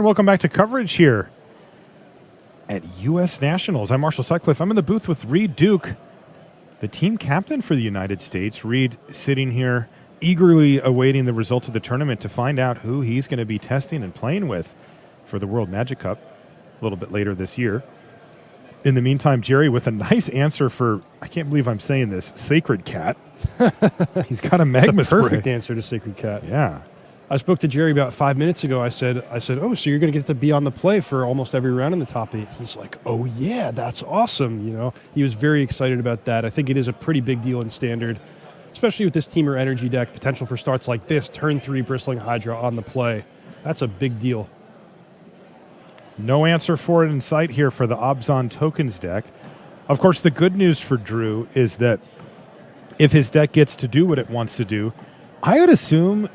and welcome back to coverage here at U.S. Nationals. I'm Marshall Sutcliffe. I'm in the booth with Reed Duke, the team captain for the United States. Reed sitting here eagerly awaiting the result of the tournament to find out who he's going to be testing and playing with for the World Magic Cup a little bit later this year. In the meantime, Gerry with a nice answer for, I can't believe I'm saying this, Sacred Cat. He's got a magma spray. Perfect answer to Sacred Cat. Yeah. I spoke to Gerry about 5 minutes ago. I said, oh, so you're going to get to be on the play for almost every round in the top 8. He's like, oh yeah, that's awesome. You know, he was very excited about that. I think it is a pretty big deal in Standard, especially with this Temur energy deck, potential for starts like this, turn 3 Bristling Hydra on the play. That's a big deal. No answer for it in sight here for the Abzan tokens deck. Of course, the good news for Drew is that if his deck gets to do what it wants to do, I would assume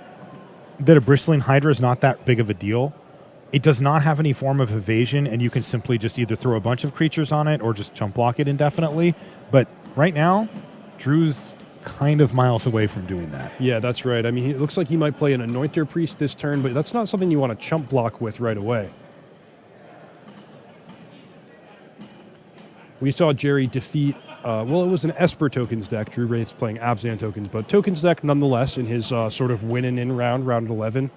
that a Bristling Hydra is not that big of a deal. It does not have any form of evasion, and you can simply just either throw a bunch of creatures on it or just chump block it indefinitely. But right now, Drew's kind of miles away from doing that. Yeah, that's right. I mean, it looks like he might play an Anointer Priest this turn, but that's not something you want to chump block with right away. We saw Gerry defeat, it was an Esper tokens deck. Drew Wraith's playing Abzan tokens, but tokens deck nonetheless in his sort of winning in round 11.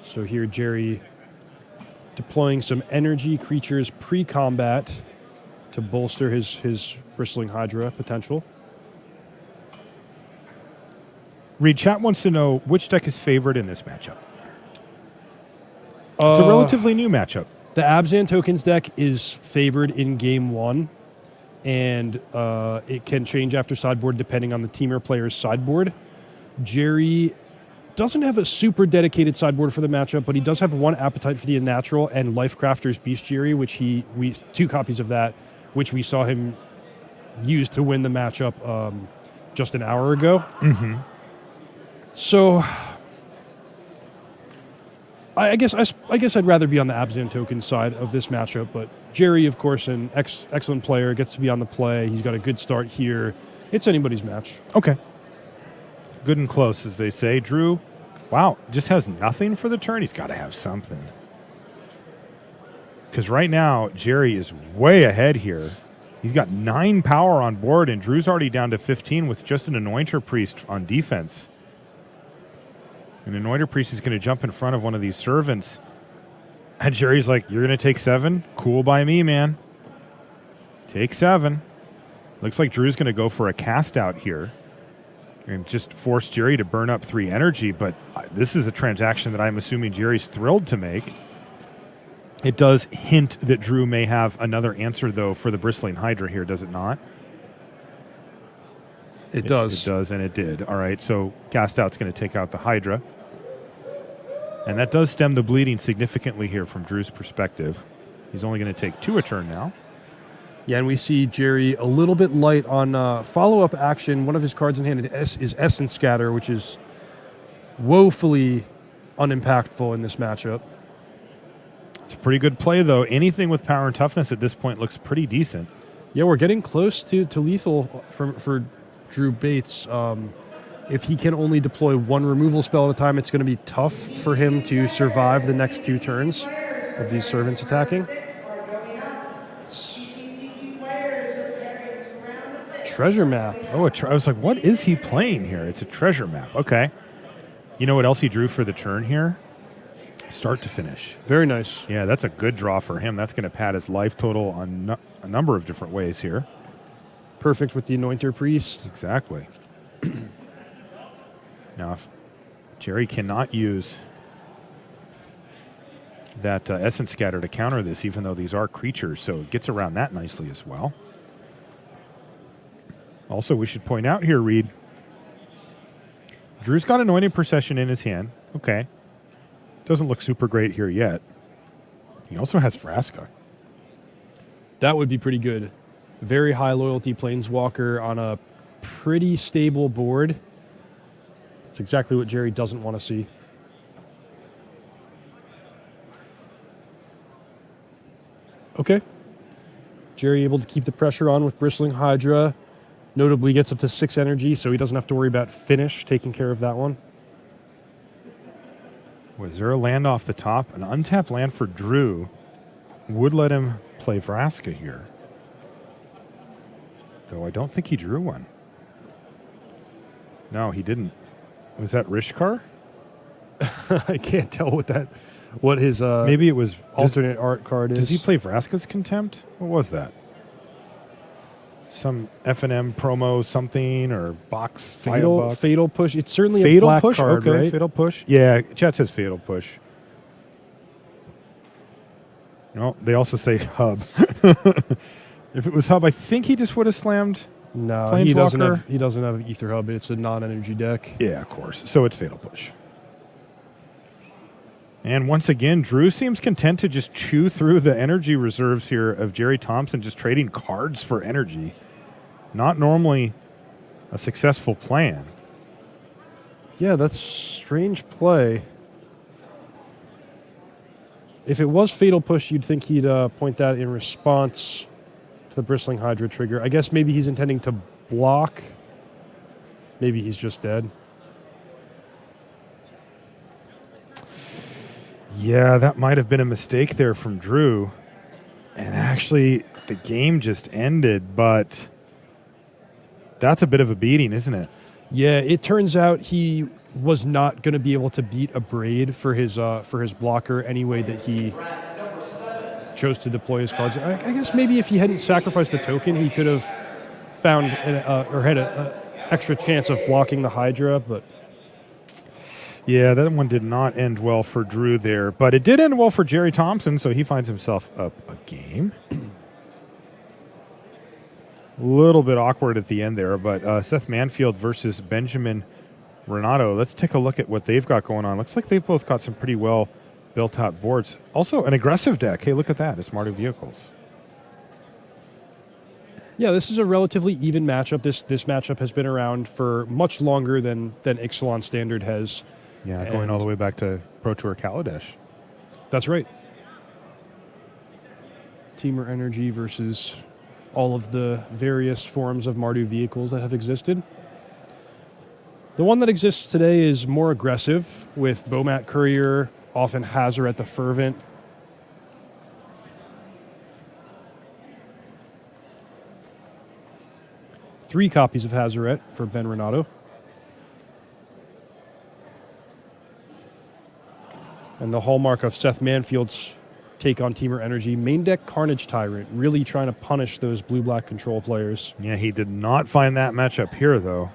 So here Gerry deploying some energy creatures pre-combat to bolster his Bristling Hydra potential. Reed, chat wants to know which deck is favored in this matchup. It's a relatively new matchup. The Abzan tokens deck is favored in game 1, and it can change after sideboard depending on the Temur player's sideboard. Gerry doesn't have a super dedicated sideboard for the matchup, but he does have one Appetite for the Unnatural and Lifecrafter's Bestiary, which we 2 copies of that, which we saw him use to win the matchup just an hour ago. Mm-hmm. So I guess I'd rather be on the Abzan token side of this matchup, but Gerry, of course, an excellent player, gets to be on the play. He's got a good start here. It's anybody's match. Okay. Good and close, as they say. Drew, wow, just has nothing for the turn. He's got to have something. Because right now, Gerry is way ahead here. He's got 9 power on board, and Drew's already down to 15 with just an Anointer Priest on defense. An Anointer Priest is going to jump in front of one of these servants. And Gerry's like, you're going to take 7? Cool by me, man. Take 7. Looks like Drew's going to go for a cast out here and just force Gerry to burn up 3 energy. But this is a transaction that I'm assuming Gerry's thrilled to make. It does hint that Drew may have another answer, though, for the Bristling Hydra here, does it not? It does. It does, and it did. All right, so cast out's going to take out the Hydra. And that does stem the bleeding significantly here from Drew's perspective. He's only going to take 2 a turn now. Yeah, and we see Gerry a little bit light on follow-up action. One of his cards in hand is Essence Scatter, which is woefully unimpactful in this matchup. It's a pretty good play, though. Anything with power and toughness at this point looks pretty decent. Yeah, we're getting close to lethal for Drew Bates. If he can only deploy 1 removal spell at a time, it's going to be tough for him to survive the next 2 turns of these servants attacking. Treasure map. Oh, I was like, what is he playing here? It's a treasure map. Okay. You know what else he drew for the turn here? Start to finish. Very nice. Yeah, that's a good draw for him. That's going to pad his life total on a number of different ways here. Perfect with the Anointer Priest. Exactly. Now, if Gerry cannot use that Essence Scatter to counter this, even though these are creatures, so it gets around that nicely as well. Also, we should point out here, Reed, Drew's got Anointed Procession in his hand. Okay. Doesn't look super great here yet. He also has Vraska. That would be pretty good. Very high loyalty Planeswalker on a pretty stable board. It's exactly what Gerry doesn't want to see. Okay. Gerry able to keep the pressure on with Bristling Hydra. Notably gets up to 6 energy, so he doesn't have to worry about finish taking care of that one. Was there a land off the top? An untapped land for Drew would let him play Vraska here. Though I don't think he drew one. No, he didn't. Was that Rishkar? I can't tell what his maybe it was alternate art card is. Does he play Vraska's Contempt? What was that? Some F&M promo something or box Fatal Push. It's certainly Fatal a black Push? card, Okay, right? Fatal Push. Yeah, chat says Fatal Push. No, they also say Hub. If it was Hub, I think he just would have slammed. No, Planeswalker. he doesn't have Ether Hub. It's a non-energy deck. Yeah, of course. So it's Fatal Push. And once again, Drew seems content to just chew through the energy reserves here of Gerry Thompson, just trading cards for energy. Not normally a successful plan. Yeah, that's strange play. If it was Fatal Push, you'd think he'd point that in response to the Bristling Hydra trigger. I guess maybe he's intending to block. Maybe he's just dead. Yeah, that might have been a mistake there from Drew. And actually, the game just ended, but that's a bit of a beating, isn't it? Yeah, it turns out he was not going to be able to beat a Braid for his blocker anyway that he chose to deploy his cards. I guess maybe if he hadn't sacrificed a token, he could have found or had an extra chance of blocking the Hydra, but... Yeah, that one did not end well for Drew there, but it did end well for Gerry Thompson, so he finds himself up a game. A little bit awkward at the end there, but Seth Manfield versus Benjamin Rinauto. Let's take a look at what they've got going on. Looks like they've both got some pretty well built out boards. Also, an aggressive deck. Hey, look at that. It's Mardu Vehicles. Yeah, this is a relatively even matchup. This matchup has been around for much longer than Ixalan Standard has. Yeah, going all the way back to Pro Tour Kaladesh. That's right. Temur Energy versus all of the various forms of Mardu vehicles that have existed. The one that exists today is more aggressive, with Bomat Courier, often Hazaret the Fervent. Three copies of Hazaret for Ben Rinauto. And the hallmark of Seth Manfield's take on Temur Energy, main deck Carnage Tyrant, really trying to punish those blue-black control players. Yeah, he did not find that matchup here, though.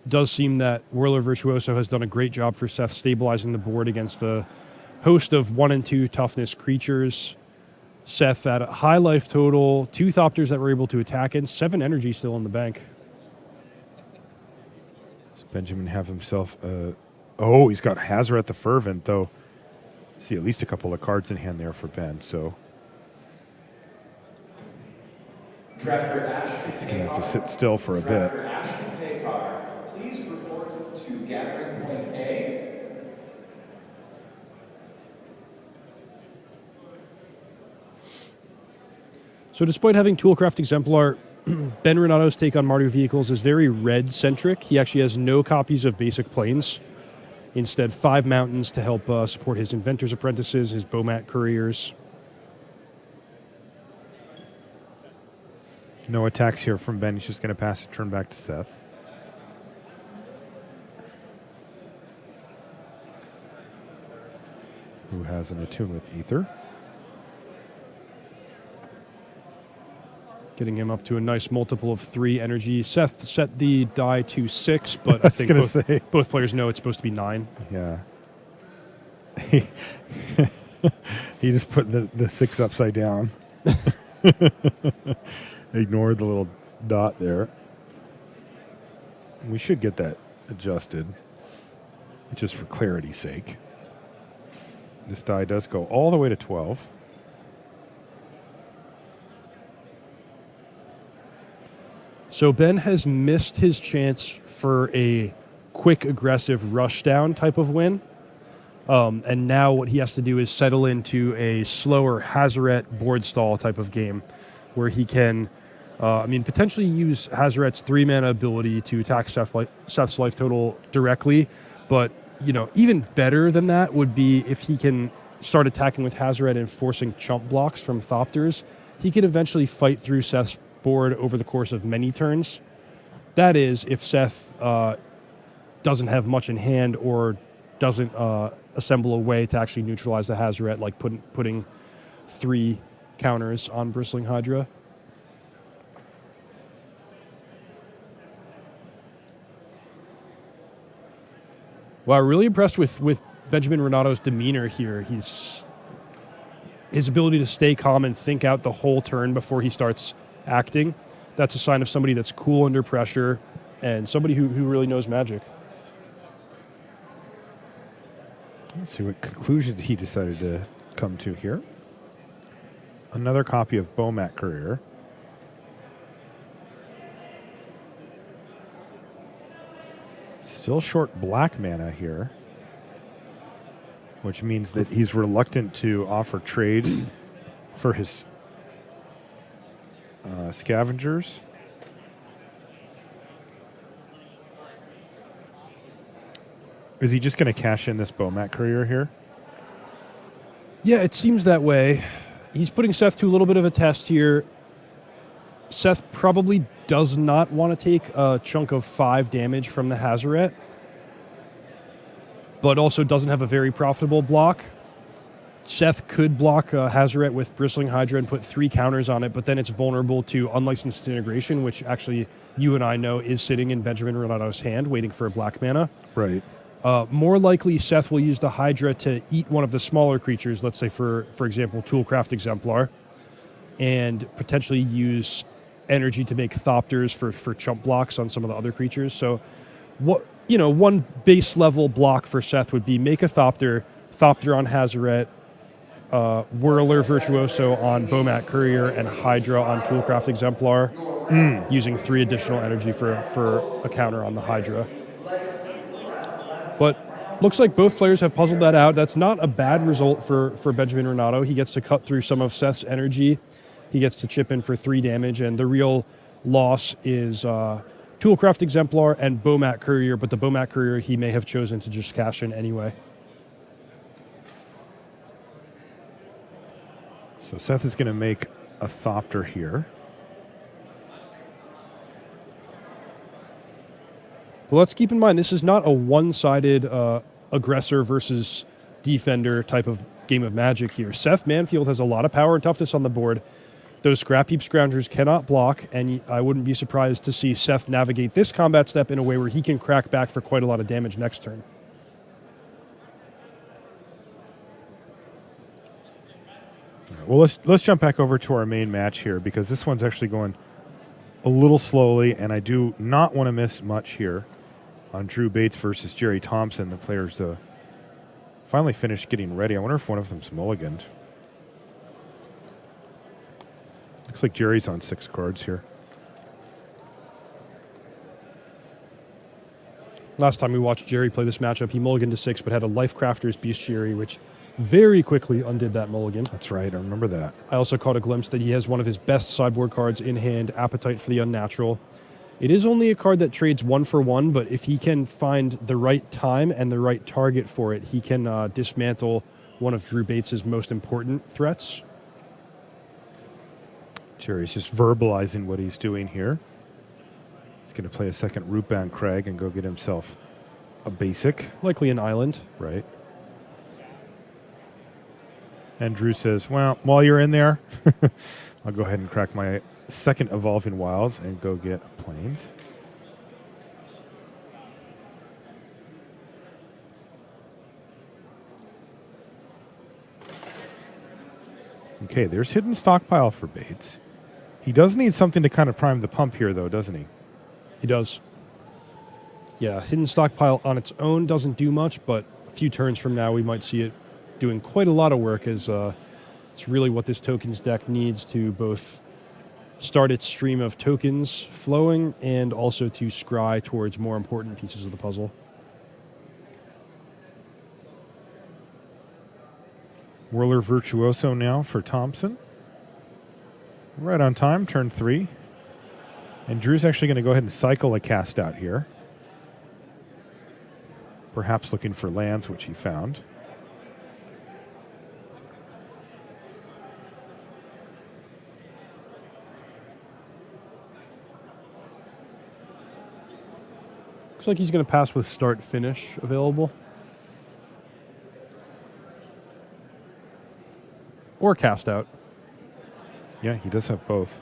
Does seem that Whirler Virtuoso has done a great job for Seth stabilizing the board against a host of 1 and 2 toughness creatures. Seth at a high life total, 2 Thopters that were able to attack, and 7 energy still in the bank. Does Benjamin have himself oh, he's got Hazaret the Fervent, though. See at least a couple of cards in hand there for Ben, so he's going to have to sit still for a bit. Please report to gathering point A. So despite having Toolcraft Exemplar, Ben Rinauto's take on Mardu vehicles is very red-centric. He actually has no copies of basic planes. Instead, 5 mountains to help support his Inventor's Apprentices, his Bomat Couriers. No attacks here from Ben. He's just going to pass the turn back to Seth. Who has an Attune with Ether. Getting him up to a nice multiple of 3 energy. Seth set the die to 6, but I think both players know it's supposed to be 9. Yeah. He just put the 6 upside down. Ignored the little dot there. We should get that adjusted, just for clarity's sake. This die does go all the way to 12. So Ben has missed his chance for a quick, aggressive rush down type of win. And now what he has to do is settle into a slower Hazaret board stall type of game where he can, potentially use Hazaret's 3-mana ability to attack Seth's life total directly. But, even better than that would be if he can start attacking with Hazaret and forcing chump blocks from Thopters. He could eventually fight through Seth's board over the course of many turns. That is, if Seth doesn't have much in hand or doesn't assemble a way to actually neutralize the Hazaret, like putting 3 counters on Bristling Hydra. Wow, really impressed with Benjamin Rinauto's demeanor here. His ability to stay calm and think out the whole turn before he starts acting. That's a sign of somebody that's cool under pressure and somebody who really knows Magic. Let's see what conclusion he decided to come to here. Another copy of Bomat Courier. Still short black mana here, which means that he's reluctant to offer trades for his scavengers. Is he just going to cash in this Bomat Courier here? Yeah, it seems that way. He's putting Seth to a little bit of a test here. Seth probably does not want to take a chunk of 5 damage from the Hazaret, but also doesn't have a very profitable block. Seth could block Hazaret with Bristling Hydra and put 3 counters on it, but then it's vulnerable to Unlicensed Integration, which actually you and I know is sitting in Benjamin Rinauto's hand, waiting for a black mana. Right. More likely, Seth will use the Hydra to eat one of the smaller creatures, let's say, for example, Toolcraft Exemplar, and potentially use energy to make Thopters for chump blocks on some of the other creatures. So, one base level block for Seth would be make a Thopter on Hazaret, Whirler Virtuoso on Bomat Courier, and Hydra on Toolcraft Exemplar, using 3 additional energy for a counter on the Hydra. But looks like both players have puzzled that out. That's not a bad result for Benjamin Rinauto. He gets to cut through some of Seth's energy. He gets to chip in for 3 damage, and the real loss is Toolcraft Exemplar and Bomat Courier, but the Bomat Courier he may have chosen to just cash in anyway. So Seth is going to make a Thopter here. Well, let's keep in mind, this is not a one-sided aggressor versus defender type of game of Magic here. Seth Manfield has a lot of power and toughness on the board. Those Scrap Heap Scroungers cannot block, and I wouldn't be surprised to see Seth navigate this combat step in a way where he can crack back for quite a lot of damage next turn. Well, let's jump back over to our main match here, because this one's actually going a little slowly, and I do not want to miss much here on Drew Bates versus Gerry Thompson. The players finally finished getting ready. I wonder if one of them's mulliganed. Looks like Jerry's on 6 cards here. Last time we watched Gerry play this matchup, he mulliganed to 6, but had a Lifecrafter's Bestiary, which very quickly undid that mulligan. That's right, I remember that. I also caught a glimpse that he has one of his best sideboard cards in hand, Appetite for the Unnatural. It is only a card that trades 1 for 1, but if he can find the right time and the right target for it, he can dismantle one of Drew Bates' most important threats. Jerry's just verbalizing what he's doing here. He's going to play a second Rootbound Crag and go get himself a basic. Likely an island. Right. And Drew says, well, while you're in there, I'll go ahead and crack my second Evolving Wilds and go get a Plains. Okay, there's Hidden Stockpile for Bates. He does need something to kind of prime the pump here, though, doesn't he? He does. Yeah, Hidden Stockpile on its own doesn't do much, but a few turns from now we might see it doing quite a lot of work, as it's really what this tokens deck needs to both start its stream of tokens flowing and also to scry towards more important pieces of the puzzle. Whirler Virtuoso now for Thompson. Right on time, turn 3. And Drew's actually going to go ahead and cycle a cast out here. Perhaps looking for lands, which he found. Looks like he's going to pass with start finish available. Or cast out. Yeah, he does have both.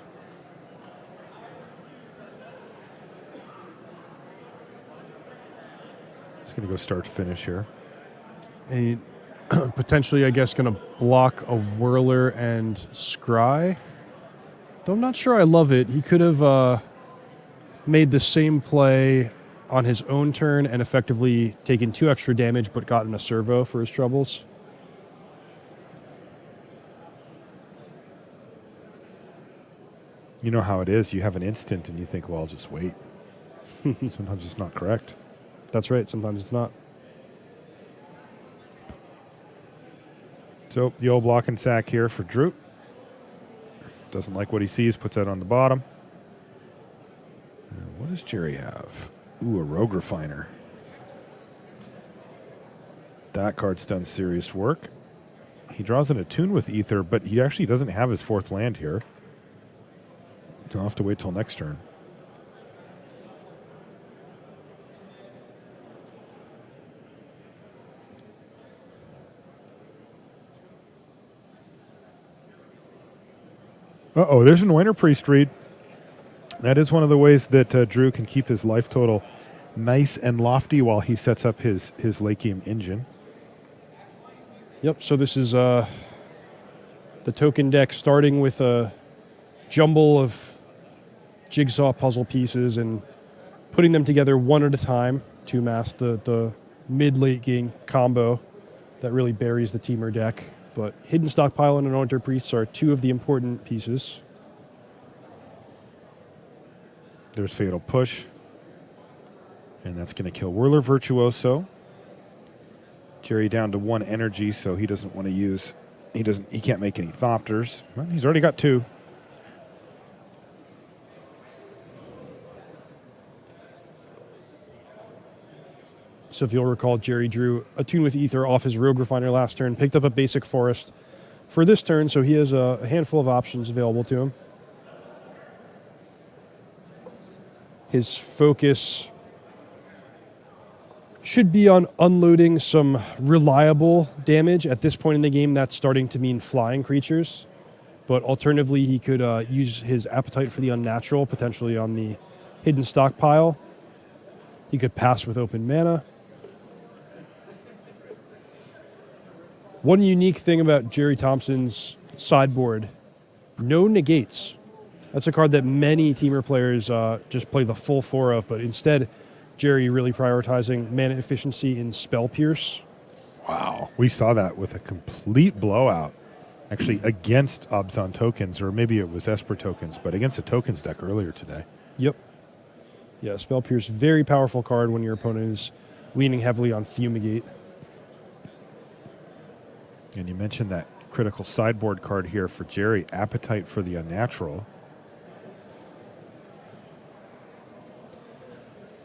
He's going to go start finish here. And he potentially, I guess, going to block a Whirler and Scry. Though I'm not sure I love it. He could have made the same play on his own turn and effectively taken 2 extra damage but gotten a servo for his troubles. You know how it is. You have an instant and you think, well, I'll just wait. Sometimes it's not correct. That's right. Sometimes it's not. So the old block and sack here for Drew. Doesn't like what he sees, puts that on the bottom. And what does Gerry have? Ooh, a Rogue Refiner. That card's done serious work. He draws an Attune with Ether, but he actually doesn't have his 4th land here. He'll have to wait till next turn. Uh-oh, there's an Anointer Priest read. That is one of the ways that Drew can keep his life total nice and lofty while he sets up his late game engine. Yep, so this is the token deck starting with a jumble of jigsaw puzzle pieces and putting them together one at a time to amass the mid-late game combo that really buries the Temur deck. But Hidden Stockpile and Anointer Priests are 2 of the important pieces. There's Fatal Push. And that's going to kill Whirler Virtuoso. Gerry down to 1 energy, so he doesn't want to use... He can't make any Thopters. Well, he's already got 2. So if you'll recall, Gerry drew Attune with Ether off his Rogue Refiner last turn, picked up a basic forest for this turn, so he has a handful of options available to him. His focus should be on unloading some reliable damage. At this point in the game, that's starting to mean flying creatures. But alternatively, he could use his Appetite for the Unnatural, potentially on the Hidden Stockpile. He could pass with open mana. One unique thing about Gerry Thompson's sideboard, no negates. That's a card that many Temur players just play the full 4 of, but instead, Gerry really prioritizing mana efficiency in Spell Pierce. Wow. We saw that with a complete blowout, actually against Abzan tokens, or maybe it was Esper tokens, but against a tokens deck earlier today. Yep. Yeah, Spell Pierce, very powerful card when your opponent is leaning heavily on Fumigate. And you mentioned that critical sideboard card here for Gerry, Appetite for the Unnatural.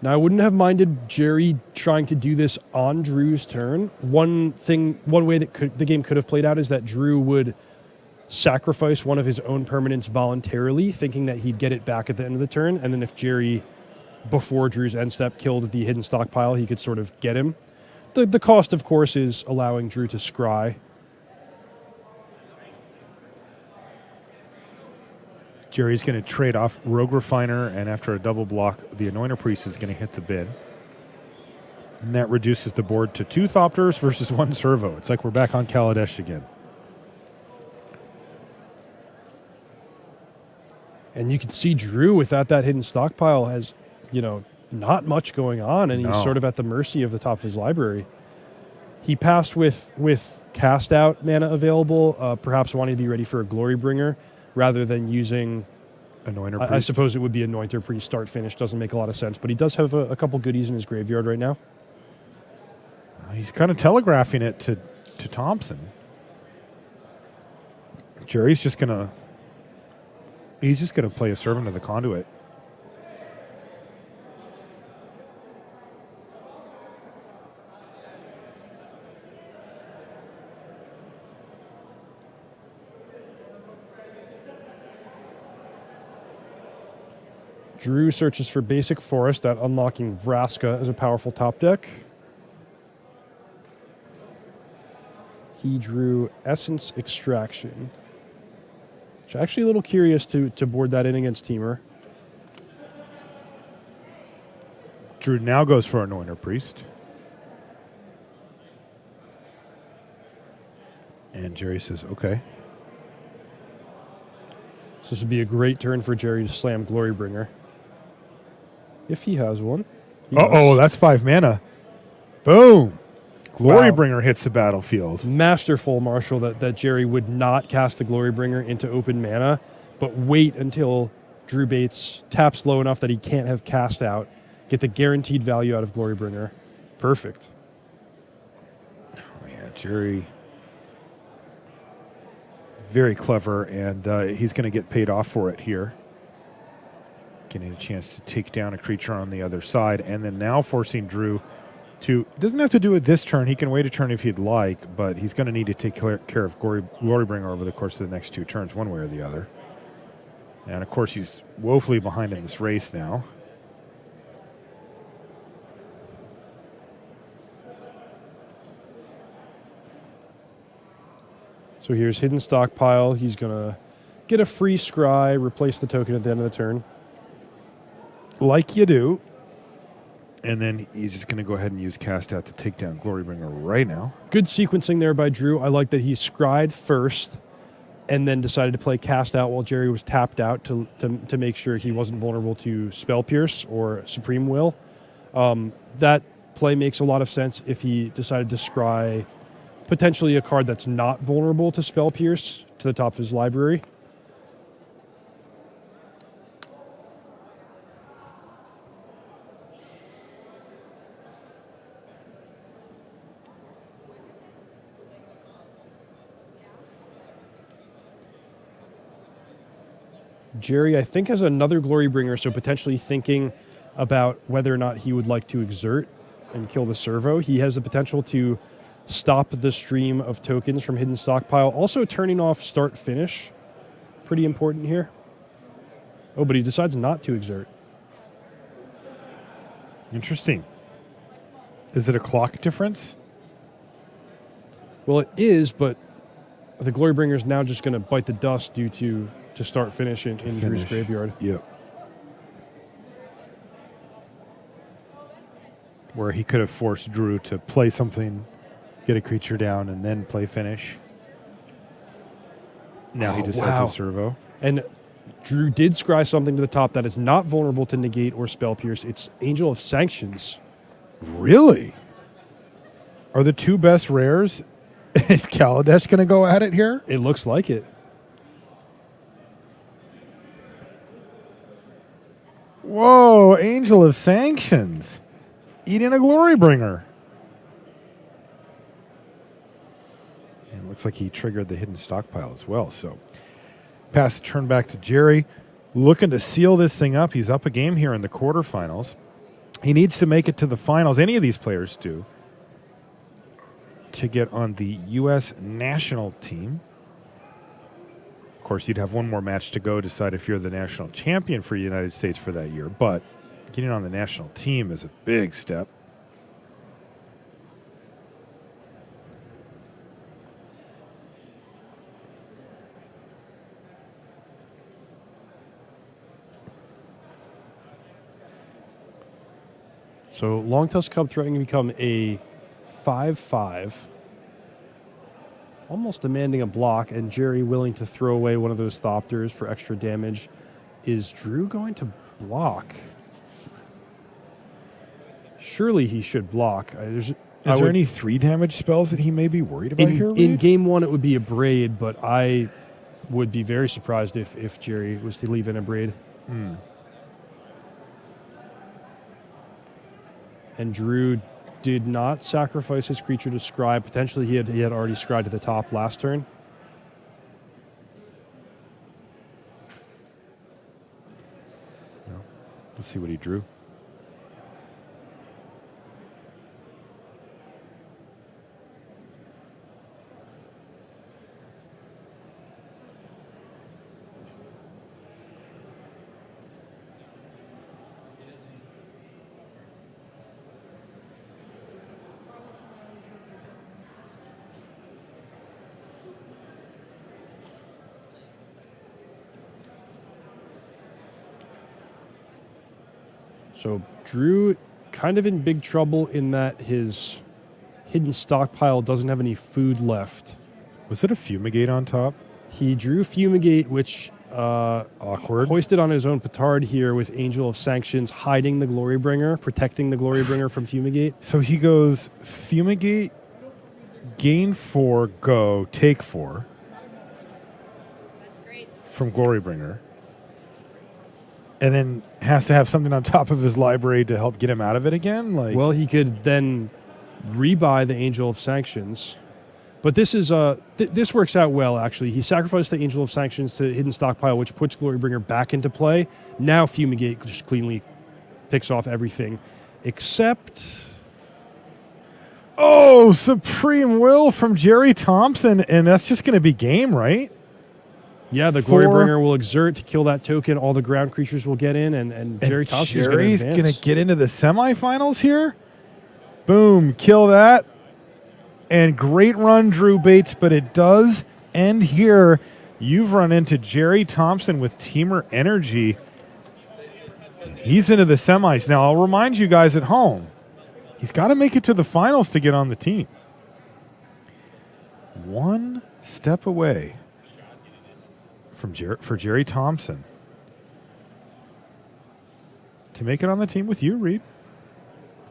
Now, I wouldn't have minded Gerry trying to do this on Drew's turn. One way that the game could have played out is that Drew would sacrifice one of his own permanents voluntarily, thinking that he'd get it back at the end of the turn. And then if Gerry, before Drew's end step, killed the Hidden Stockpile, he could sort of get him. The cost, of course, is allowing Drew to scry. Gerry's going to trade off Rogue Refiner, and after a double block, the Anointer Priest is going to hit the bin. And that reduces the board to 2 Thopters versus 1 Servo. It's like we're back on Kaladesh again. And you can see Drew, without that Hidden Stockpile, has, not much going on, and he's sort of at the mercy of the top of his library. He passed with cast out mana available, perhaps wanting to be ready for a Glory Bringer, rather than using Anointer Priest. I suppose it would be Anointer Priest start finish. Doesn't make a lot of sense, but he does have a couple goodies in his graveyard right now. He's kind of telegraphing it to Thompson. Gerry's just gonna play a servant of the conduit. Drew searches for Basic Forest, that unlocking Vraska as a powerful top deck. He drew Essence Extraction. Which I'm actually a little curious to board that in against Temur. Drew now goes for Anointer Priest. And Gerry says, okay. So this would be a great turn for Gerry to slam Glorybringer. If he has one. Uh-oh, that's 5 mana. Boom. Glorybringer hits the battlefield. Masterful, Marshall, that Gerry would not cast the Glorybringer into open mana, but wait until Drew Bates taps low enough that he can't have cast out, get the guaranteed value out of Glorybringer. Perfect. Oh, yeah, Gerry. Very clever, and he's going to get paid off for it here. Getting a chance to take down a creature on the other side, and then now forcing Drew to, doesn't have to do it this turn. He can wait a turn if he'd like, but he's going to need to take care of Glorybringer over the course of the next 2 turns, one way or the other. And, of course, he's woefully behind in this race now. So here's Hidden Stockpile. He's going to get a free scry, replace the token at the end of the turn. Like you do. And then he's just going to go ahead and use Cast Out to take down Glorybringer right now. Good sequencing there by Drew. I like that he scryed first and then decided to play Cast Out while Gerry was tapped out to make sure he wasn't vulnerable to Spell Pierce or Supreme Will. That play makes a lot of sense if he decided to scry potentially a card that's not vulnerable to Spell Pierce to the top of his library. Gerry, I think, has another Glorybringer, so potentially thinking about whether or not he would like to exert and kill the servo. He has the potential to stop the stream of tokens from Hidden Stockpile. Also turning off Start Finish. Pretty important here. Oh, but he decides not to exert. Interesting. Is it a clock difference? Well, it is, but the Glorybringer is now just going to bite the dust due to Start Finish in Drew's graveyard. Yep. Where he could have forced Drew to play something, get a creature down, and then play Finish. Now he just has a servo. And Drew did scry something to the top that is not vulnerable to Negate or Spell Pierce. It's Angel of Sanctions. Really? Are the 2 best rares? Is Kaladesh going to go at it here? It looks like it. Whoa, Angel of Sanctions. Eating a Glorybringer. And it looks like he triggered the Hidden Stockpile as well. So, pass the turn back to Gerry. Looking to seal this thing up. He's up a game here in the quarterfinals. He needs to make it to the finals. Any of these players do. To get on the U.S. national team. Of course, you'd have one more match to go, decide if you're the national champion for the United States for that year. But getting on the national team is a big step. So Long Tusk Cub threatening to become a 5/5. Almost demanding a block, and Gerry willing to throw away one of those Thopters for extra damage. Is Drew going to block? Surely he should block. Is there any 3 damage spells that he may be worried about here? In game 1, it would be a Braid, but I would be very surprised if Gerry was to leave in a Braid. And Drew did not sacrifice his creature to scry. Potentially he had already scried to the top last turn. see what he drew. So Drew kind of in big trouble in that his hidden stockpile doesn't have any food left. Was it a fumigate on top? He drew Fumigate, which Awkward. hoisted on his own petard here with Angel of Sanctions, hiding the Glorybringer, protecting the Glorybringer from Fumigate. So he goes fumigate, gain 4, go, take 4 from Glorybringer. And then has to have something on top of his library to help get him out of it again? Like, Well, he could then rebuy the Angel of Sanctions. But this is this works out well, actually. He sacrificed the Angel of Sanctions to Hidden Stockpile, which puts Glorybringer back into play. Now Fumigate just cleanly picks off everything, except... oh, Supreme Will from Gerry Thompson, and that's just going to be game, right? Yeah, the 4. Glorybringer will exert to kill that token. All the ground creatures will get in, and Gerry Thompson's going to Gerry's advance. going to get into the semifinals here. Boom, kill that. And great run, Drew Bates, but it does end here. You've run into Gerry Thompson with Temur Energy. He's into the semis. Now, I'll remind you guys at home, he's got to make it to the finals to get on the team. One step away from for Gerry Thompson to make it on the team with you, Reed.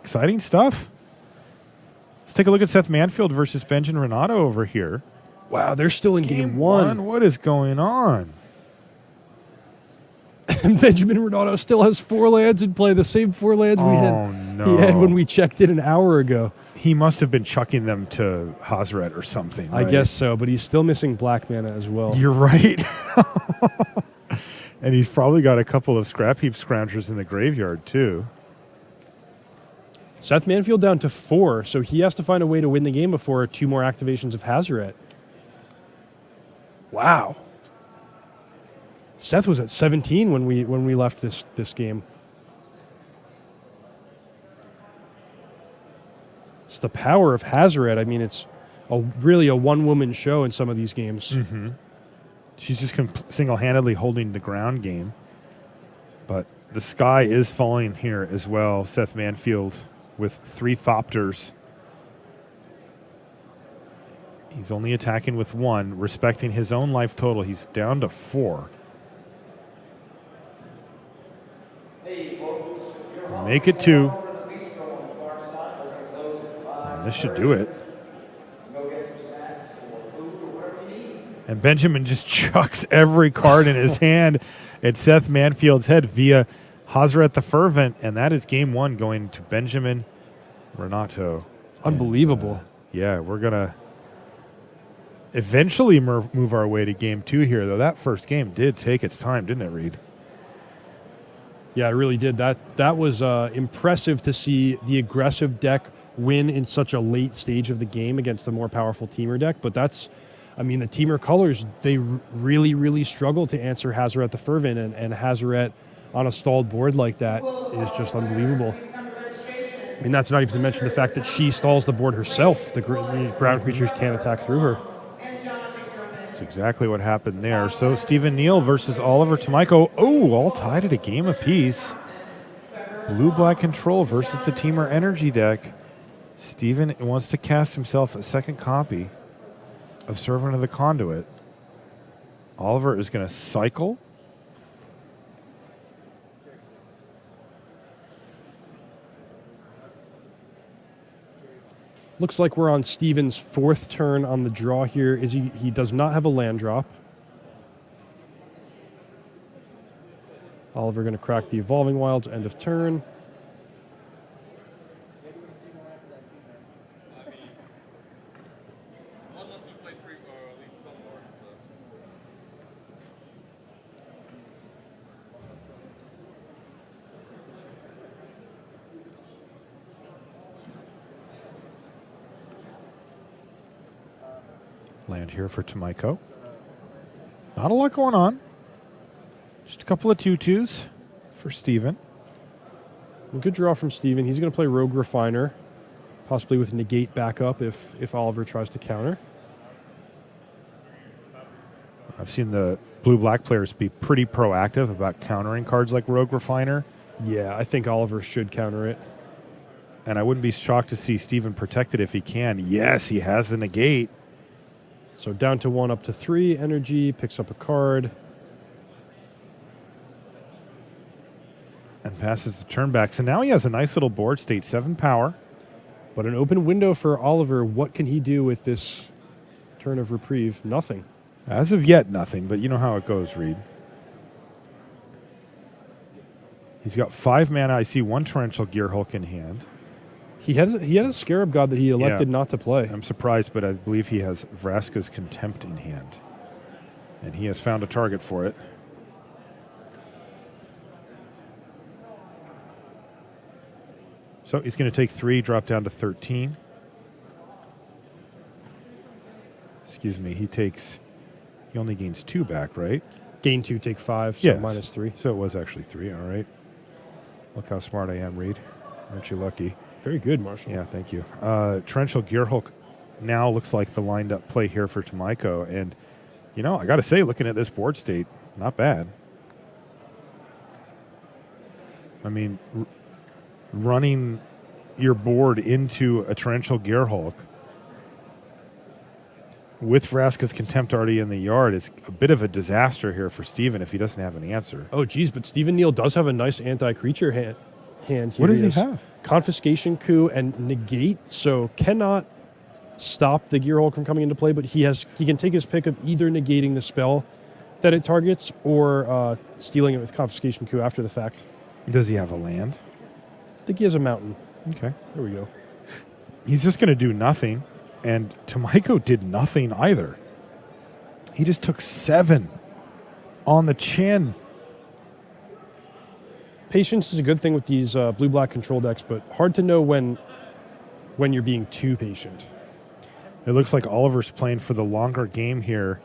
Exciting stuff. Let's take a look at Seth Manfield versus Benjamin Rinauto over here. Wow, they're still in game one. What is going on? And Benjamin Rinauto still has 4 lands in play, the same 4 lands he had when we checked in an hour ago. He must have been chucking them to Hazret or something. I right? guess so, but he's still missing black mana as well. You're right. And he's probably got a couple of scrap heap scroungers in the graveyard, too. Seth Manfield down to 4, so he has to find a way to win the game before 2 more activations of Hazaret. Wow. Seth was at 17 when we left this game. It's the power of Hazaret. I mean, it's really a one-woman show in some of these games. Mm-hmm. She's just single-handedly holding the ground game. But the sky is falling here as well. Seth Manfield with 3 Thopters. He's only attacking with 1, respecting his own life total. He's down to 4. Make it 2. And this should do it. And Benjamin just chucks every card in his hand at Seth Manfield's head via Hazret the Fervent. And that is game 1 going to Benjamin Rinauto. Unbelievable. Yeah, we're going to eventually move our way to game 2 here, though that first game did take its time, didn't it, Reed? Yeah, it really did. That was impressive to see the aggressive deck win in such a late stage of the game against the more powerful Temur deck. But that's, I mean, the Temur colors, they really, really struggle to answer Hazaret the Fervent, and Hazaret on a stalled board like that is just unbelievable. I mean, that's not even to mention the fact that she stalls the board herself. The ground creatures can't attack through her. That's exactly what happened there. So Stephen Neal versus Oliver Tomajko. Oh, all tied at a game apiece. Blue-black control versus the Temur Energy deck. Stephen wants to cast himself a second copy of Servant of the Conduit. Oliver is going to cycle. Looks like we're on Steven's 4th turn on the draw here. He does not have a land drop. Oliver going to crack the Evolving Wilds, end of turn. Land here for Tomajko. Not a lot going on. Just a couple of 2-2s for Steven. A good draw from Steven. He's going to play Rogue Refiner, possibly with Negate backup if Oliver tries to counter. I've seen the blue-black players be pretty proactive about countering cards like Rogue Refiner. Yeah, I think Oliver should counter it. And I wouldn't be shocked to see Steven protect it if he can. Yes, he has the negate. So down to 1, up to 3 energy, picks up a card. And passes the turn back. So now he has a nice little board state, 7 power. But an open window for Oliver. What can he do with this turn of reprieve? Nothing. As of yet, nothing, but you know how it goes, Reed. He's got 5 mana. I see 1 Torrential Gearhulk in hand. He had a Scarab God that he elected not to play. I'm surprised, but I believe he has Vraska's Contempt in hand. And he has found a target for it. So he's going to take 3, drop down to 13. Excuse me, he only gains 2 back, right? Gain 2, take 5, so Yes. minus 3. So it was actually 3, all right. Look how smart I am, Reed. Aren't you lucky? Very good, Marshall. Yeah, thank you. Torrential Gearhulk now looks like the lined up play here for Tomajko. And, you know, I got to say, looking at this board state, not bad. I mean, running your board into a Torrential Gearhulk with Vraska's Contempt already in the yard is a bit of a disaster here for Steven if he doesn't have an answer. Oh, geez, but Steven Neal does have a nice anti-creature hand here. What does he have? Confiscation Coup and Negate, so cannot stop the Gearhulk from coming into play, but he can take his pick of either negating the spell that it targets or stealing it with Confiscation Coup after the fact. Does he have a land? I think he has a mountain. Okay. There we go. He's just going to do nothing, and Tomajko did nothing either. He just took 7 on the chin. Patience is a good thing with these blue-black control decks, but hard to know when you're being too patient. It looks like Oliver's playing for the longer game here.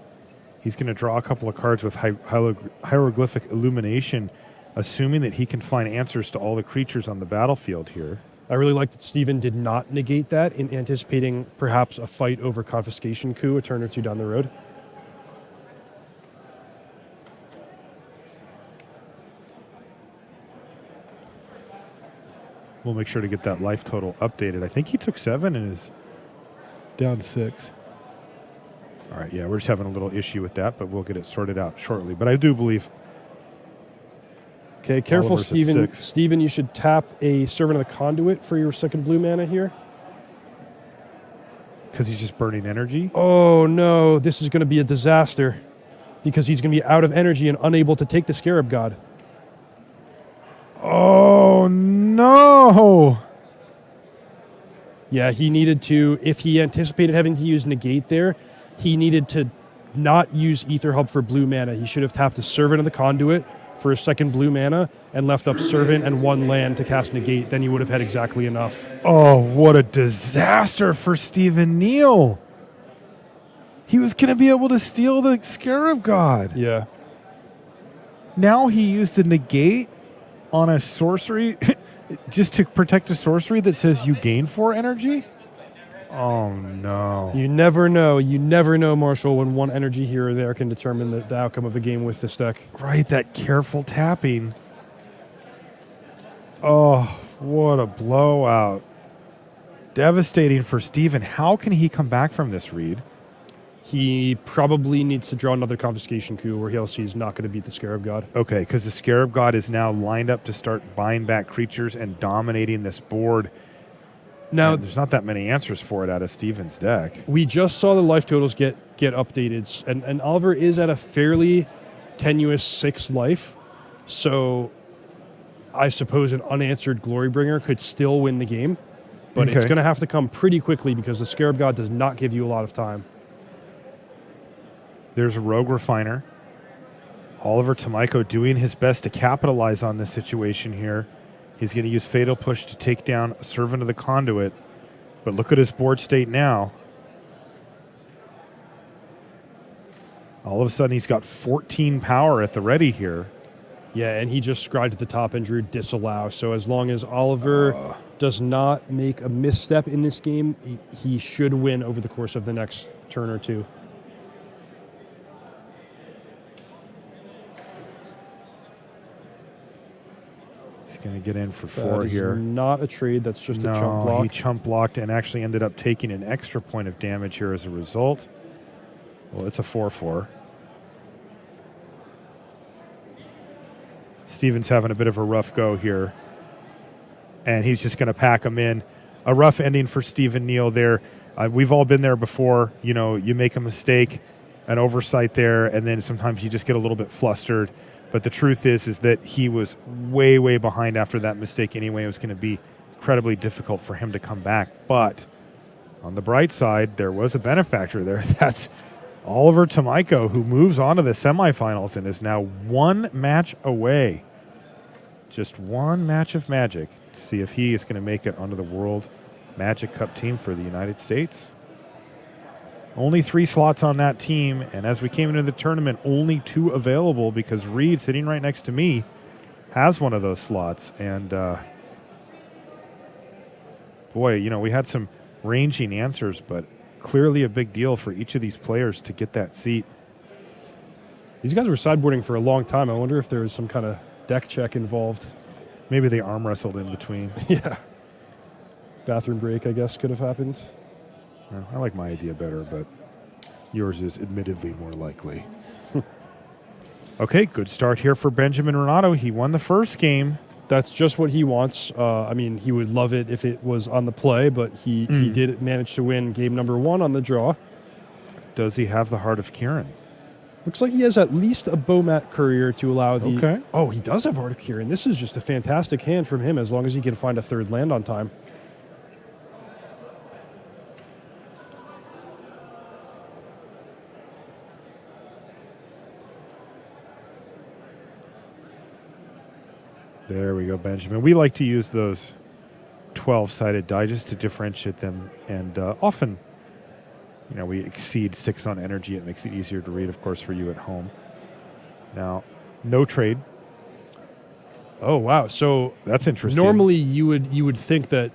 He's going to draw a couple of cards with Hieroglyphic Illumination, assuming that he can find answers to all the creatures on the battlefield here. I really like that Steven did not negate that in anticipating perhaps a fight over Confiscation Coup a turn or 2 down the road. We'll make sure to get that life total updated. I think he took 7 and is down 6. All right, yeah, we're just having a little issue with that, but we'll get it sorted out shortly. But I do believe... Okay, careful, Oliver's at Steven. 6. Steven, you should tap a Servant of the Conduit for your second blue mana here. Because he's just burning energy? Oh, no, this is going to be a disaster because he's going to be out of energy and unable to take the Scarab God. Oh, no! Yeah, he needed to, if he anticipated having to use Negate there, he needed to not use Ether Hub for blue mana. He should have tapped a Servant of the Conduit for a second blue mana and left up Servant and 1 land to cast Negate. Then he would have had exactly enough. Oh, what a disaster for Steven Neal. He was going to be able to steal the Scarab God. Yeah. Now he used the negate on a sorcery just to protect a sorcery that says you gain 4 energy? Oh, no. You never know. You never know, Marshall, when 1 energy here or there can determine the outcome of a game with this deck. Right, that careful tapping. Oh, what a blowout. Devastating for Steven. How can he come back from this, Reed? He probably needs to draw another Confiscation Coup or else he's not going to beat the Scarab God. Okay, because the Scarab God is now lined up to start buying back creatures and dominating this board. Now, And there's not that many answers for it out of Steven's deck. we just saw the life totals get updated, and Oliver is at a fairly tenuous 6 life, so I suppose an unanswered Glorybringer could still win the game, but it's Okay. going to have to come pretty quickly because the Scarab God does not give you a lot of time. There's a Rogue Refiner. Oliver Tomajko doing his best to capitalize on this situation here. He's going to use Fatal Push to take down a Servant of the Conduit. But look at his board state now. All of a sudden, he's got 14 power at the ready here. Yeah, and he just scryed to the top and drew disallow. So as long as Oliver does not make a misstep in this game, he should win over the course of the next turn or two. He's going to get in for 4 That here. is not a trade. That's just a chump No, block. he chump blocked and actually ended up taking an extra point of damage here as a result. Well, it's a 4-4. Steven's having a bit of a rough go here. And he's just going to pack him in. A rough ending for Steven Neal there. We've all been there before. You know, you make a mistake, an oversight there, and then sometimes you just get a little bit flustered. But the truth is that he was way, way behind after that mistake anyway. It was going to be incredibly difficult for him to come back. But on the bright side, there was a benefactor there. That's Oliver Tomajko, who moves on to the semifinals and is now 1 match away. Just 1 match of magic to see if he is going to make it onto the World Magic Cup team for the United States. Only 3 slots on that team, and as we came into the tournament, only 2 available because Reed, sitting right next to me, has one of those slots. And boy, you know, we had some ranging answers, but clearly a big deal for each of these players to get that seat. These guys were sideboarding for a long time. I wonder if there was some kind of deck check involved. Maybe they arm wrestled in between. Yeah. Bathroom break, I guess, could have happened. Well, I like my idea better, but yours is admittedly more likely. Okay, good start here for Benjamin Rinauto. He won the first game. That's just what he wants. I mean, he would love it if it was on the play, but he did manage to win game number 1 on the draw. Does he have the Heart of Kieran? Looks like he has at least a Bowmat Courier to allow the... Okay. Oh, he does have Heart of Kieran. This is just a fantastic hand from him as long as he can find a 3rd land on time. There we go, Benjamin. We like to use those 12-sided die just to differentiate them, and often, you know, we exceed 6 on energy. It makes it easier to read, of course, for you at home. Now, no trade. Oh, wow. So That's interesting. normally you would think that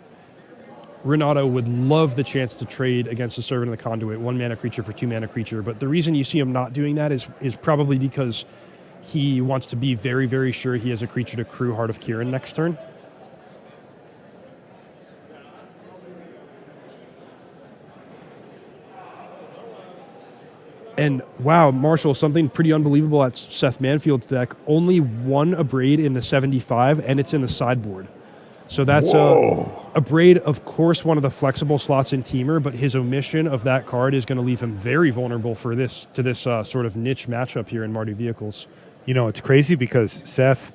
Rinauto would love the chance to trade against the Servant of the Conduit, 1 mana creature for 2 mana creature, but the reason you see him not doing that is probably because he wants to be very, very sure he has a creature to crew Heart of Kieran next turn. And wow, Marshall, something pretty unbelievable at Seth Manfield's deck. Only 1 Abrade in the 75, and it's in the sideboard. So that's a Braid, of course, one of the flexible slots in Temur, but his omission of that card is going to leave him very vulnerable for this sort of niche matchup here in Mardu Vehicles. You know, it's crazy because Seth,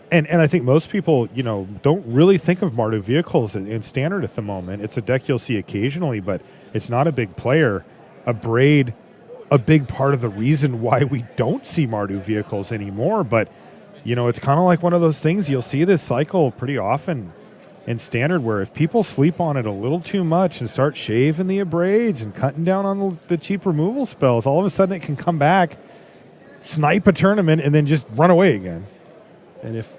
and I think most people, you know, don't really think of Mardu Vehicles in Standard at the moment. It's a deck you'll see occasionally, but it's not a big player. A Braid, a big part of the reason why we don't see Mardu Vehicles anymore, but you know, it's kind of like one of those things you'll see this cycle pretty often in Standard where if people sleep on it a little too much and start shaving the Abrades and cutting down on the cheap removal spells, all of a sudden it can come back, snipe a tournament, and then just run away again. And if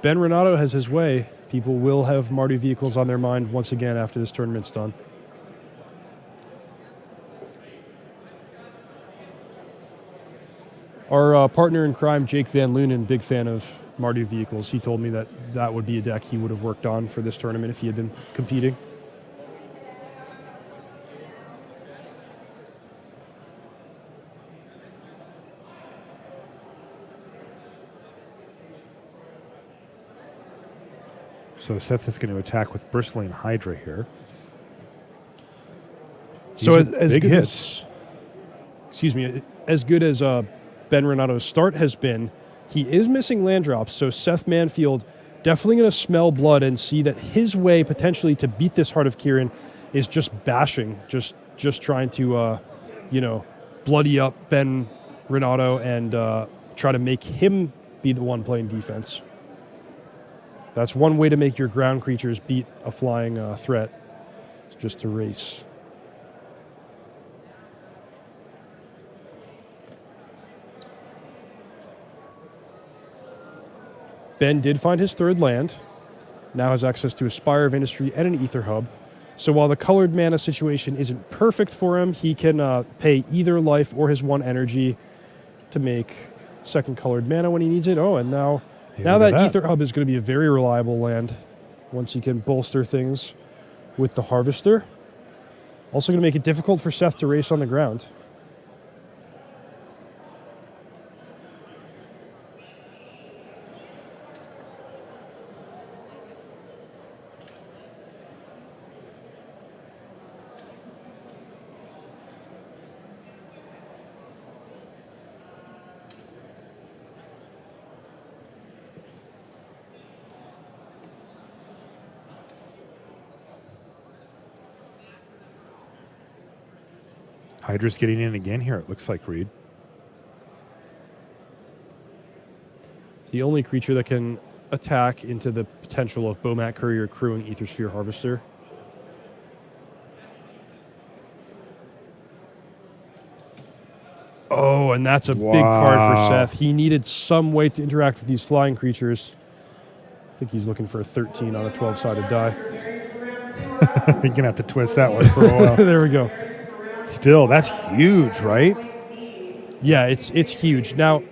Ben Rinauto has his way, people will have Mardu Vehicles on their mind once again after this tournament's done. Our partner in crime, Jake Van Lunen, big fan of Mardu Vehicles. He told me that would be a deck he would have worked on for this tournament if he had been competing. So Seth is going to attack with Bristling Hydra here. So These are as big good hits. as good as Ben Renato's start has been, he is missing land drops. So Seth Manfield definitely going to smell blood and see that his way potentially to beat this Heart of Kieran is just bashing, just trying to bloody up Ben Rinauto and try to make him be the one playing defense. That's one way to make your ground creatures beat a flying threat. It's just to race. Ben did find his third land. Now has access to a Spire of Industry and an Ether Hub. So while the colored mana situation isn't perfect for him, he can pay either life or his 1 energy to make second colored mana when he needs it. Oh, and now that Ether Hub is going to be a very reliable land once he can bolster things with the Harvester. Also going to make it difficult for Seth to race on the ground. Hydra's getting in again here, it looks like, Reed. The only creature that can attack into the potential of Bomat Courier, Crew, and Aethersphere Harvester. Oh, and that's a big card for Seth. He needed some way to interact with these flying creatures. I think he's looking for a 13 on a 12-sided die. You're going to have to twist that one for a while. There we go. Still, that's huge, right? Yeah, it's huge. Now,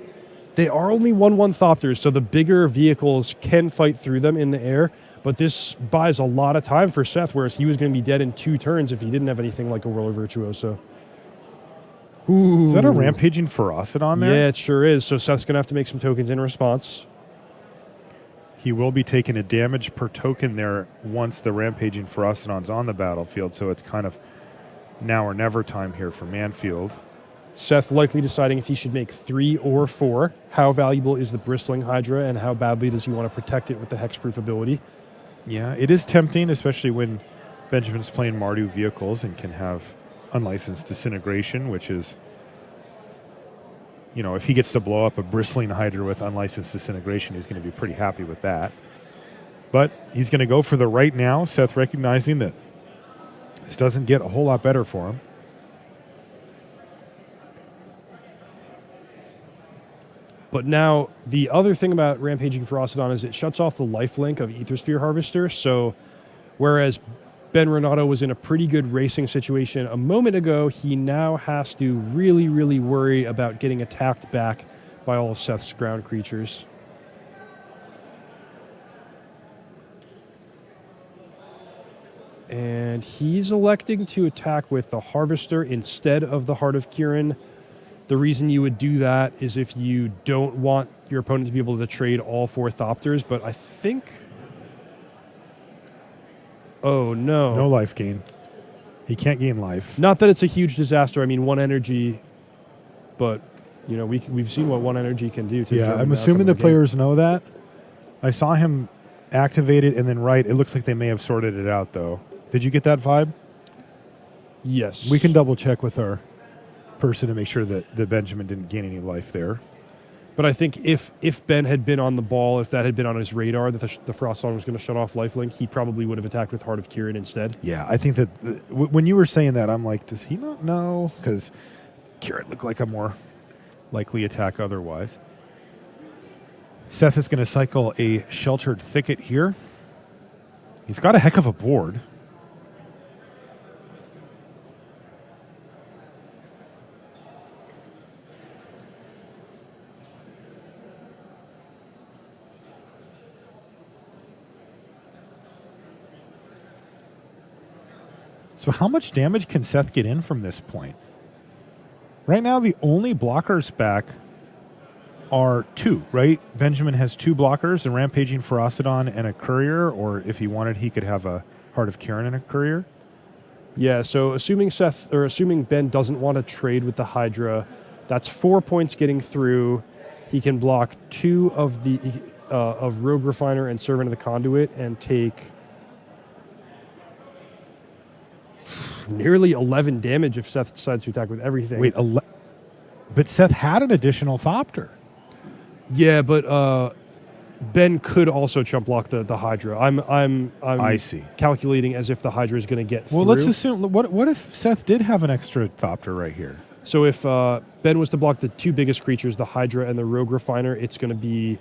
they are only 1/1 Thopters, so the bigger vehicles can fight through them in the air, but this buys a lot of time for Seth, whereas he was going to be dead in 2 turns if he didn't have anything like a Whirler Virtuoso. Ooh. Is that a Rampaging Ferocidon there? Yeah, it sure is. So Seth's going to have to make some tokens in response. He will be taking a damage per token there once the Rampaging Ferocidon's on the battlefield, so it's kind of now or never time here for Manfield. Seth likely deciding if he should make 3 or 4. How valuable is the Bristling Hydra, and how badly does he want to protect it with the hexproof ability? Yeah, it is tempting, especially when Benjamin's playing Mardu vehicles and can have unlicensed disintegration, which is, you know, if he gets to blow up a Bristling Hydra with unlicensed disintegration, he's going to be pretty happy with that. But he's going to go for the right now, Seth recognizing that this doesn't get a whole lot better for him. But now, the other thing about Rampaging Ferocidon is it shuts off the lifelink of Aethersphere Harvester. So, whereas Ben Rinauto was in a pretty good racing situation a moment ago, he now has to really, really worry about getting attacked back by all of Seth's ground creatures. And he's electing to attack with the Harvester instead of the Heart of Kirin. The reason you would do that is if you don't want your opponent to be able to trade all 4 Thopters, but I think... Oh, no. No life gain. He can't gain life. Not that it's a huge disaster. I mean, 1 energy, but, you know, we've seen what 1 energy can do. To Yeah, I'm assuming the players know that. I saw him activate it and then write. It looks like they may have sorted it out, though. Did you get that vibe? Yes. We can double check with our person to make sure that Benjamin didn't gain any life there. But I think if Ben had been on the ball, if that had been on his radar, that the Ferocidon was going to shut off lifelink, he probably would have attacked with Heart of Kirin instead. Yeah, I think that when you were saying that, I'm like, does he not know? Because Kirin looked like a more likely attack otherwise. Seth is going to cycle a Sheltered Thicket here. He's got a heck of a board. So how much damage can Seth get in from this point? Right now, the only blockers back are 2, right? Benjamin has 2 blockers, a Rampaging Ferocidon and a Courier, or if he wanted, he could have a Heart of Kirin and a Courier. Yeah, so assuming Ben doesn't want to trade with the Hydra, that's 4 points getting through. He can block 2 of the of Rogue Refiner and Servant of the Conduit and take nearly 11 damage if Seth decides to attack with everything. Wait, but Seth had an additional Thopter. Yeah, but Ben could also chump block the Hydra. I'm I see. Calculating as if the Hydra is going to get through. Well, let's assume. What if Seth did have an extra Thopter right here? So if Ben was to block the 2 biggest creatures, the Hydra and the Rogue Refiner, it's going to be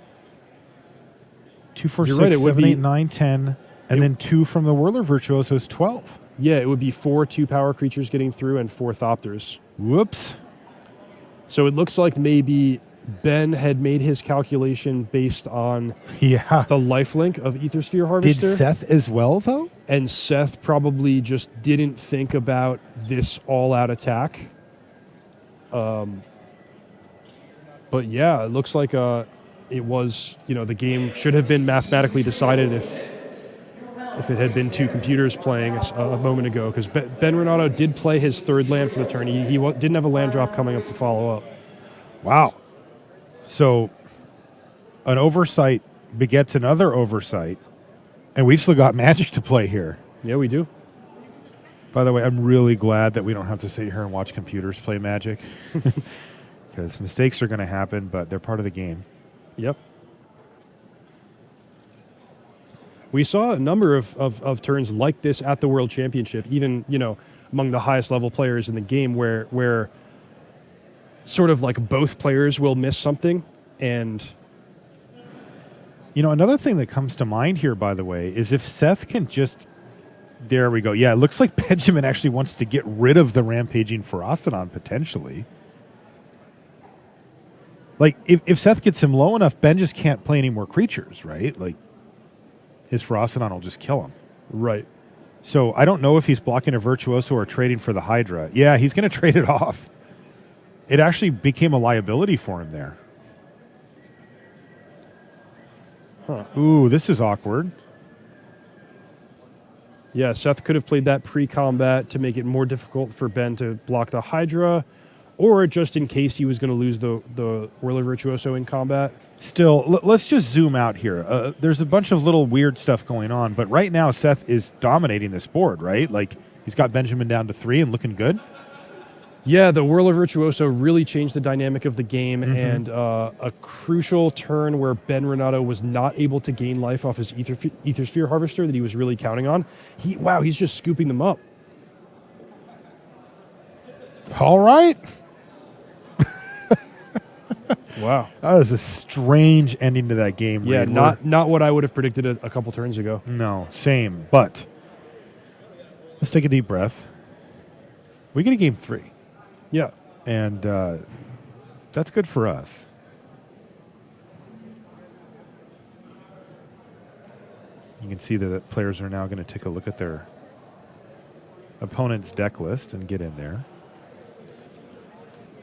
2, 4, You're 6, right, it would 7, be- 8, 9, 10, and then 2 from the Whirler Virtuosos, 12. Yeah, it would be 4 2-power creatures getting through and 4 Thopters. Whoops. So it looks like maybe Ben had made his calculation based on Yeah. the lifelink of Aethersphere Did Harvester. Seth as well, though? And Seth probably just didn't think about this all-out attack. But yeah, it looks like it was, the game should have been mathematically decided if it had been 2 computers playing a moment ago, because Ben Rinauto did play his 3rd land for the turn. He didn't have a land drop coming up to follow up. Wow. So an oversight begets another oversight, and we've still got Magic to play here. Yeah, we do. By the way, I'm really glad that we don't have to sit here and watch computers play Magic, because mistakes are going to happen, but they're part of the game. Yep. We saw a number of turns like this at the World Championship, even, among the highest level players in the game, where sort of like both players will miss something. And another thing that comes to mind here, by the way, is if Seth can just... There we go. Yeah, it looks like Benjamin actually wants to get rid of the Rampaging Ferocodon, potentially. Like, if Seth gets him low enough, Ben just can't play any more creatures, right? Like, his Ferocodon will just kill him. right. So I don't know if he's blocking a Virtuoso or trading for the Hydra. Yeah, he's going to trade it off. It actually became a liability for him there. Huh. Ooh, this is awkward. Yeah, Seth could have played that pre-combat to make it more difficult for Ben to block the Hydra, or just in case he was going to lose the Whirler Virtuoso in combat. Still, let's just zoom out here. There's a bunch of little weird stuff going on, but right now Seth is dominating this board, right? Like, he's got Benjamin down to 3 and looking good. Yeah, the Whirler Virtuoso really changed the dynamic of the game, and a crucial turn where Ben Rinauto was not able to gain life off his Aethersphere Harvester that he was really counting on. He's just scooping them up. All right. Wow. That was a strange ending to that game. Yeah, Reed. not what I would have predicted a couple turns ago. No, same. But let's take a deep breath. We get a game 3. Yeah. And that's good for us. You can see that the players are now going to take a look at their opponent's deck list and get in there.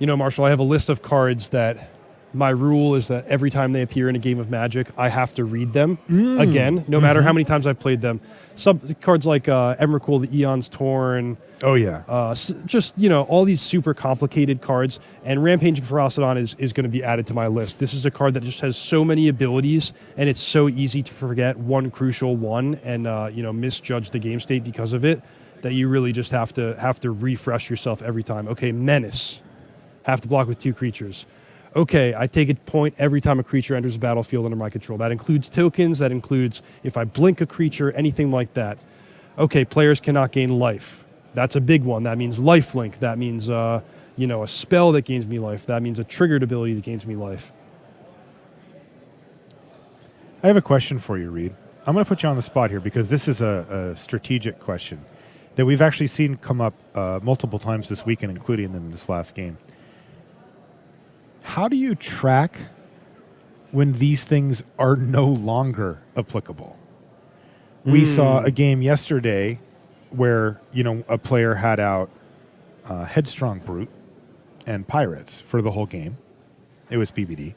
Marshall, I have a list of cards that my rule is that every time they appear in a game of Magic, I have to read them again, no matter how many times I've played them. Some cards like Emrakul, the Eon's Torn, Oh, yeah. all these super complicated cards, and Rampaging Ferocodon is going to be added to my list. This is a card that just has so many abilities, and it's so easy to forget one crucial one and misjudge the game state because of it, that you really just have to refresh yourself every time. Okay, Menace, have to block with 2 creatures. Okay, I take a point every time a creature enters the battlefield under my control. That includes tokens, that includes if I blink a creature, anything like that. Okay, players cannot gain life. That's a big one. That means lifelink. That means a spell that gains me life. That means a triggered ability that gains me life. I have a question for you, Reed. I'm going to put you on the spot here because this is a strategic question that we've actually seen come up multiple times this weekend, including in this last game. How do you track when these things are no longer applicable? We saw a game yesterday where, a player had out Headstrong Brute and Pirates for the whole game. It was PVD.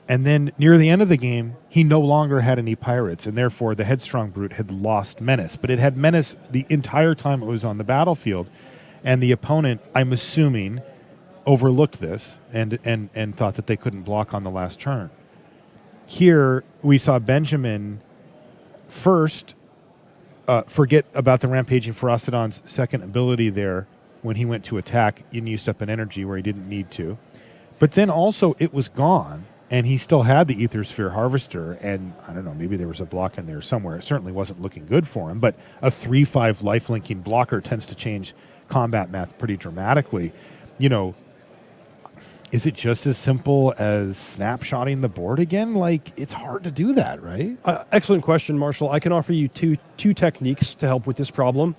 And then near the end of the game, he no longer had any Pirates, and therefore the Headstrong Brute had lost Menace. But it had Menace the entire time it was on the battlefield, and the opponent, I'm assuming, overlooked this and thought that they couldn't block on the last turn. Here, we saw Benjamin first forget about the Rampaging Ferocodon's second ability there when he went to attack and used up an energy where he didn't need to. But then also it was gone, and he still had the Aethersphere Harvester, and I don't know, maybe there was a block in there somewhere. It certainly wasn't looking good for him, but a 3/5 lifelinking blocker tends to change combat math pretty dramatically. Is it just as simple as snapshotting the board again? Like, it's hard to do that, right? Excellent question, Marshall. I can offer you two techniques to help with this problem.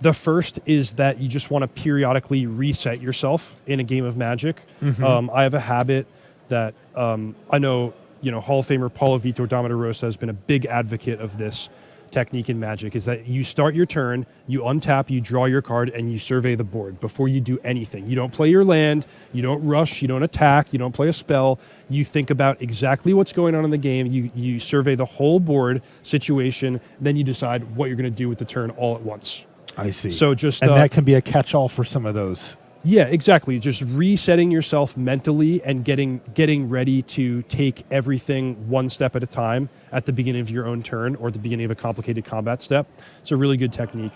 The first is that you just want to periodically reset yourself in a game of Magic. I have a habit that I know, Hall of Famer Paulo Vitor Damarosa has been a big advocate of this technique in Magic, is that you start your turn, you untap, you draw your card, and you survey the board before you do anything. You don't play your land, you don't rush, you don't attack, you don't play a spell. You think about exactly what's going on in the game. You survey the whole board situation, then you decide what you're going to do with the turn all at once. I see. So just and that can be a catch-all for some of those. Yeah, exactly. Just resetting yourself mentally and getting ready to take everything one step at a time at the beginning of your own turn or at the beginning of a complicated combat step. It's a really good technique.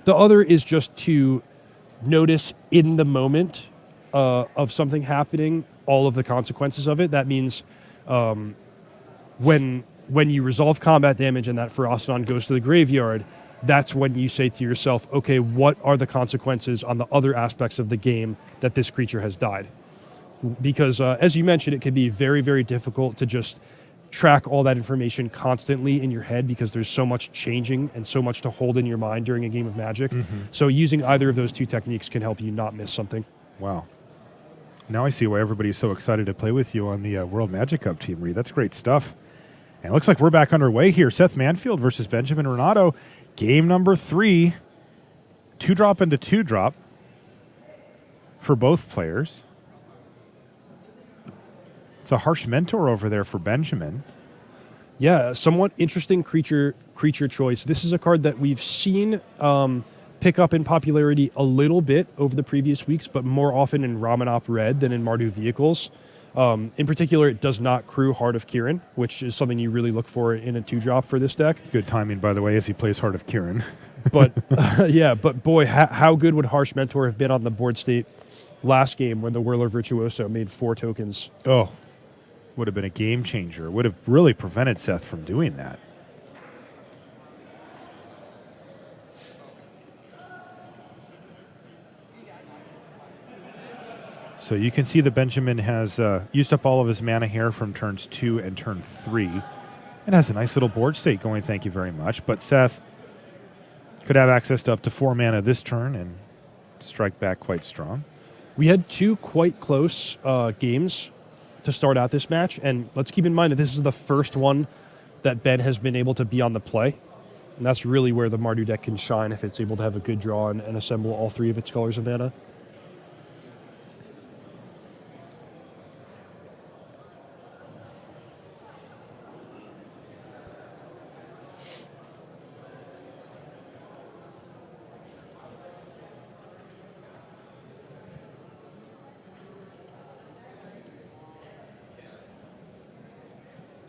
The other is just to notice in the moment of something happening all of the consequences of it. That means when you resolve combat damage and that Ferocidon goes to the graveyard, that's when you say to yourself, okay, what are the consequences on the other aspects of the game that this creature has died? Because as you mentioned, it can be very, very difficult to just track all that information constantly in your head because there's so much changing and so much to hold in your mind during a game of Magic. So using either of those two techniques can help you not miss something. Wow. Now I see why everybody's so excited to play with you on the World Magic Cup team, Reed. That's great stuff. And it looks like we're back underway here. Seth Manfield versus Benjamin Rinauto. Game number 3, 2-drop into 2-drop for both players. It's a Harsh Mentor over there for Benjamin. Yeah, somewhat interesting creature choice. This is a card that we've seen pick up in popularity a little bit over the previous weeks, but more often in Ramanop Red than in Mardu vehicles. In particular, it does not crew Heart of Kiran, which is something you really look for in a 2-drop for this deck. Good timing, by the way, as he plays Heart of Kiran. But yeah, but boy, how good would Harsh Mentor have been on the board state last game when the Whirler Virtuoso made 4 tokens? Oh, would have been a game changer. Would have really prevented Seth from doing that. So you can see that Benjamin has used up all of his mana here from turns 2 and turn 3. And has a nice little board state going, thank you very much. But Seth could have access to up to 4 mana this turn and strike back quite strong. We had 2 quite close games to start out this match. And let's keep in mind that this is the first one that Ben has been able to be on the play. And that's really where the Mardu deck can shine if it's able to have a good draw and assemble all 3 of its colors of mana.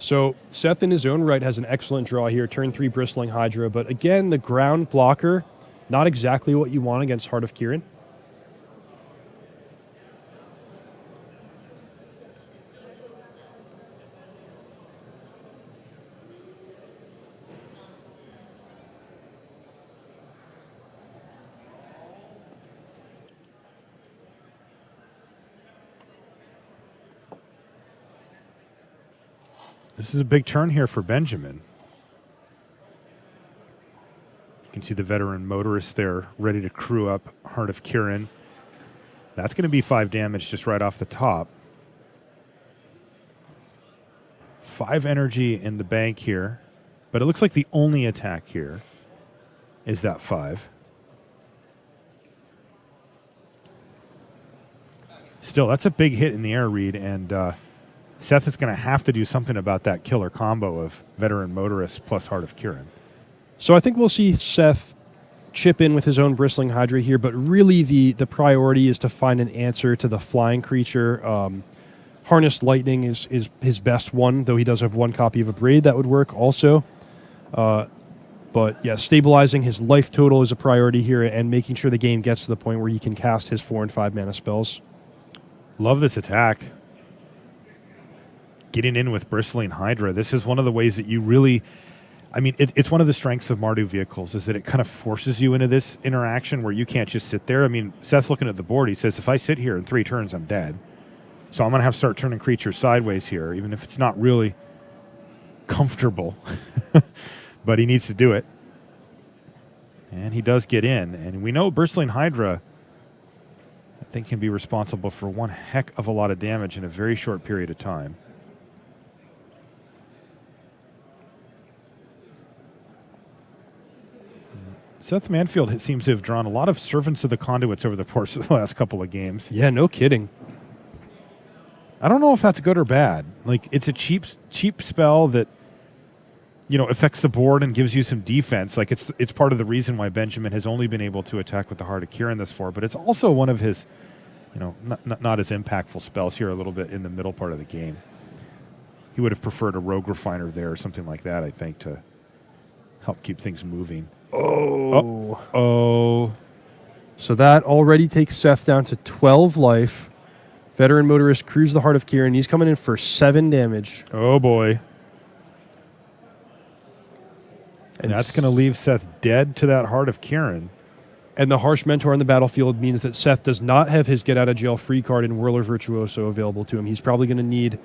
So Seth in his own right has an excellent draw here, turn 3 Bristling Hydra, but again, the ground blocker, not exactly what you want against Heart of Kiran. This is a big turn here for Benjamin. You can see the veteran motorist there ready to crew up Heart of Kiran. That's going to be 5 damage just right off the top. 5 energy in the bank here. But it looks like the only attack here is that 5. Still, that's a big hit in the air, Reed, and Seth is going to have to do something about that killer combo of veteran motorist plus Heart of Kiran. So I think we'll see Seth chip in with his own Bristling Hydra here, but really the priority is to find an answer to the flying creature. Harnessed Lightning is his best one, though he does have 1 copy of a Braid that would work also. But yeah, stabilizing his life total is a priority here and making sure the game gets to the point where he can cast his 4 and 5 mana spells. Love this attack. Getting in with Bristling Hydra. This is one of the ways that you really... I mean, it's one of the strengths of Mardu vehicles is that it kind of forces you into this interaction where you can't just sit there. I mean, Seth's looking at the board. He says, if I sit here in 3 turns, I'm dead. So I'm going to have to start turning creatures sideways here, even if it's not really comfortable. But he needs to do it. And he does get in. And we know Bristling Hydra, I think, can be responsible for one heck of a lot of damage in a very short period of time. Seth Manfield seems to have drawn a lot of Servants of the Conduits over the course of the last couple of games. Yeah, no kidding. I don't know if that's good or bad. Like, it's a cheap spell that, you know, affects the board and gives you some defense. Like, it's part of the reason why Benjamin has only been able to attack with the Heart of Kieran this far. But it's also one of his, you know, not as impactful spells here a little bit in the middle part of the game. He would have preferred a Rogue Refiner there or something like that, I think, to help keep things moving. Oh. So that already takes Seth down to 12 life. Veteran Motorist Cruise the Heart of Kieran. He's coming in for 7 damage. Oh, boy. And that's going to leave Seth dead to that Heart of Kieran. And the Harsh Mentor on the battlefield means that Seth does not have his Get Out of Jail Free card in Whirler Virtuoso available to him. He's probably going to need,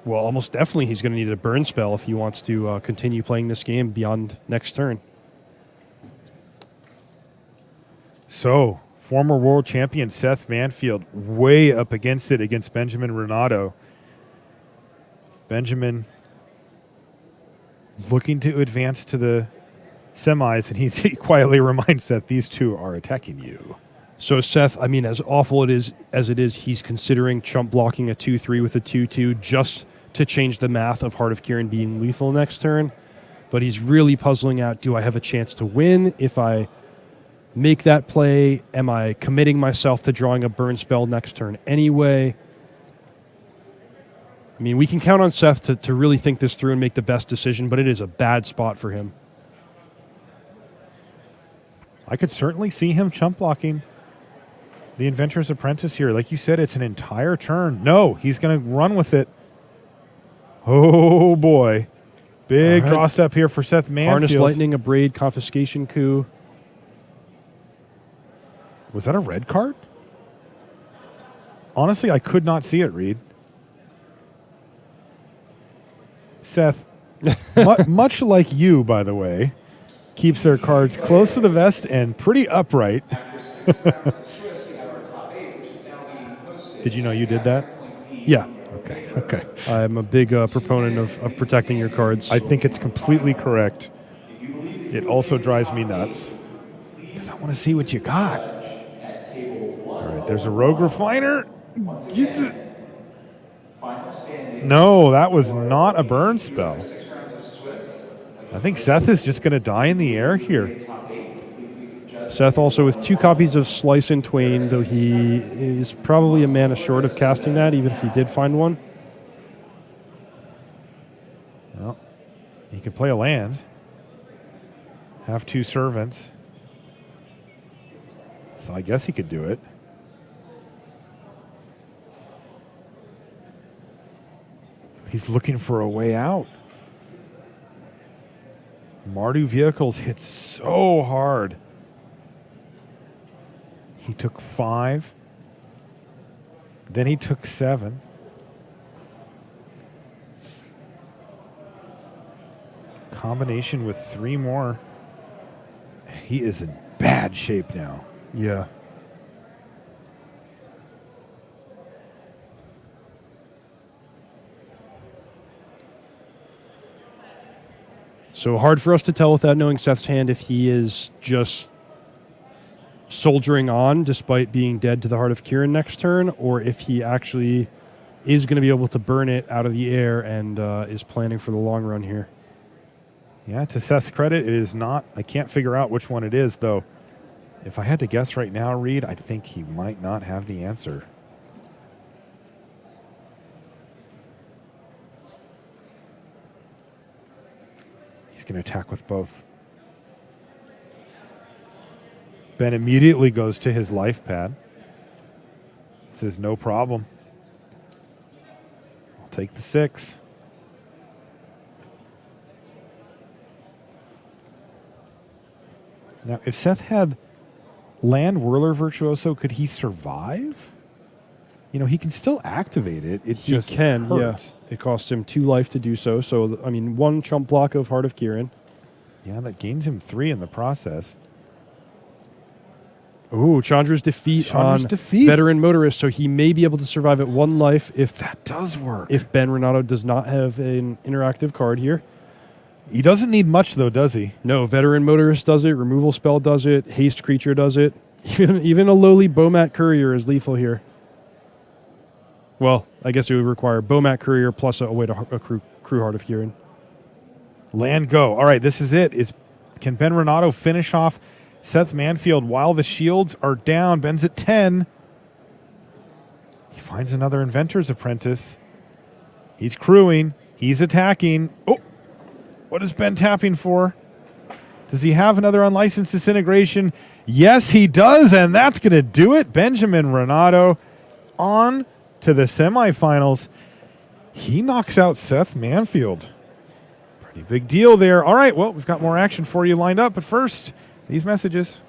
almost definitely he's going to need a burn spell if he wants to continue playing this game beyond next turn. So, former world champion Seth Manfield way up against it against Benjamin Rinauto. Benjamin looking to advance to the semis, and he quietly reminds Seth these two are attacking you. So Seth, I mean, as awful as it is, he's considering chump blocking a 2-3 with a 2-2 just to change the math of Heart of Kieran being lethal next turn. But he's really puzzling out, do I have a chance to win if I make that play? Am I committing myself to drawing a burn spell next turn anyway? I mean, we can count on Seth to really think this through and make the best decision, but it is a bad spot for him. I could certainly see him chump blocking the Inventor's Apprentice here. Like you said, it's an entire turn. No, he's going to run with it. Oh, boy. Big draw step here for Seth Manfield. Harness Lightning, a Braid, Confiscation Coup. Was that a red card? Honestly, I could not see it, Reed. Seth, much like you, by the way, keeps their cards close to the vest and pretty upright. Did you know you did that? Yeah. Okay. I'm a big proponent of protecting your cards. I think it's completely correct. It also drives me nuts because I want to see what you got. All right, there's a Rogue Refiner. No, that was not a burn spell. I think Seth is just going to die in the air here. Seth also with 2 copies of Slice in Twain, though he is probably a mana short of casting that, even if he did find one. Well, he can play a land. Have 2 servants. So I guess he could do it. He's looking for a way out. Mardu vehicles hit so hard. He took 5. Then he took 7. Combination with 3 more. He is in bad shape now. Yeah. So hard for us to tell without knowing Seth's hand if he is just soldiering on despite being dead to the Heart of Kieran next turn, or if he actually is going to be able to burn it out of the air and is planning for the long run here. Yeah, to Seth's credit, it is not. I can't figure out which one it is, though. If I had to guess right now, Reed, I think he might not have the answer. He's going to attack with both. Ben immediately goes to his life pad. Says, no problem. I'll take the 6. Now, if Seth had land Whirler Virtuoso, could he survive? he can still activate it. It He just can, hurts. yeah. It costs him 2 life to do so. So, I mean, 1 chump block of Heart of Kieran. Yeah, that gains him 3 in the process. Ooh, Chandra's defeat Chandra's on defeat. Veteran Motorist, so he may be able to survive at 1 life if That does work. if Ben Rinauto does not have an interactive card here. He doesn't need much, though, does he? No, Veteran Motorist does it, Removal Spell does it, Haste Creature does it. Even a lowly Bomat Courier is lethal here. Well, I guess it would require Bomat Courier plus a way to crew Heart of Kieran. Land go. All right, this is it. Can Ben Rinauto finish off Seth Manfield while the shields are down? Ben's at 10. He finds another Inventor's Apprentice. He's crewing. He's attacking. Oh, what is Ben tapping for? Does he have another Unlicensed Disintegration? Yes, he does, and that's going to do it. Benjamin Rinauto on to the semifinals. He knocks out Seth Manfield. Pretty big deal there. All right, well, we've got more action for you lined up, but first, these messages.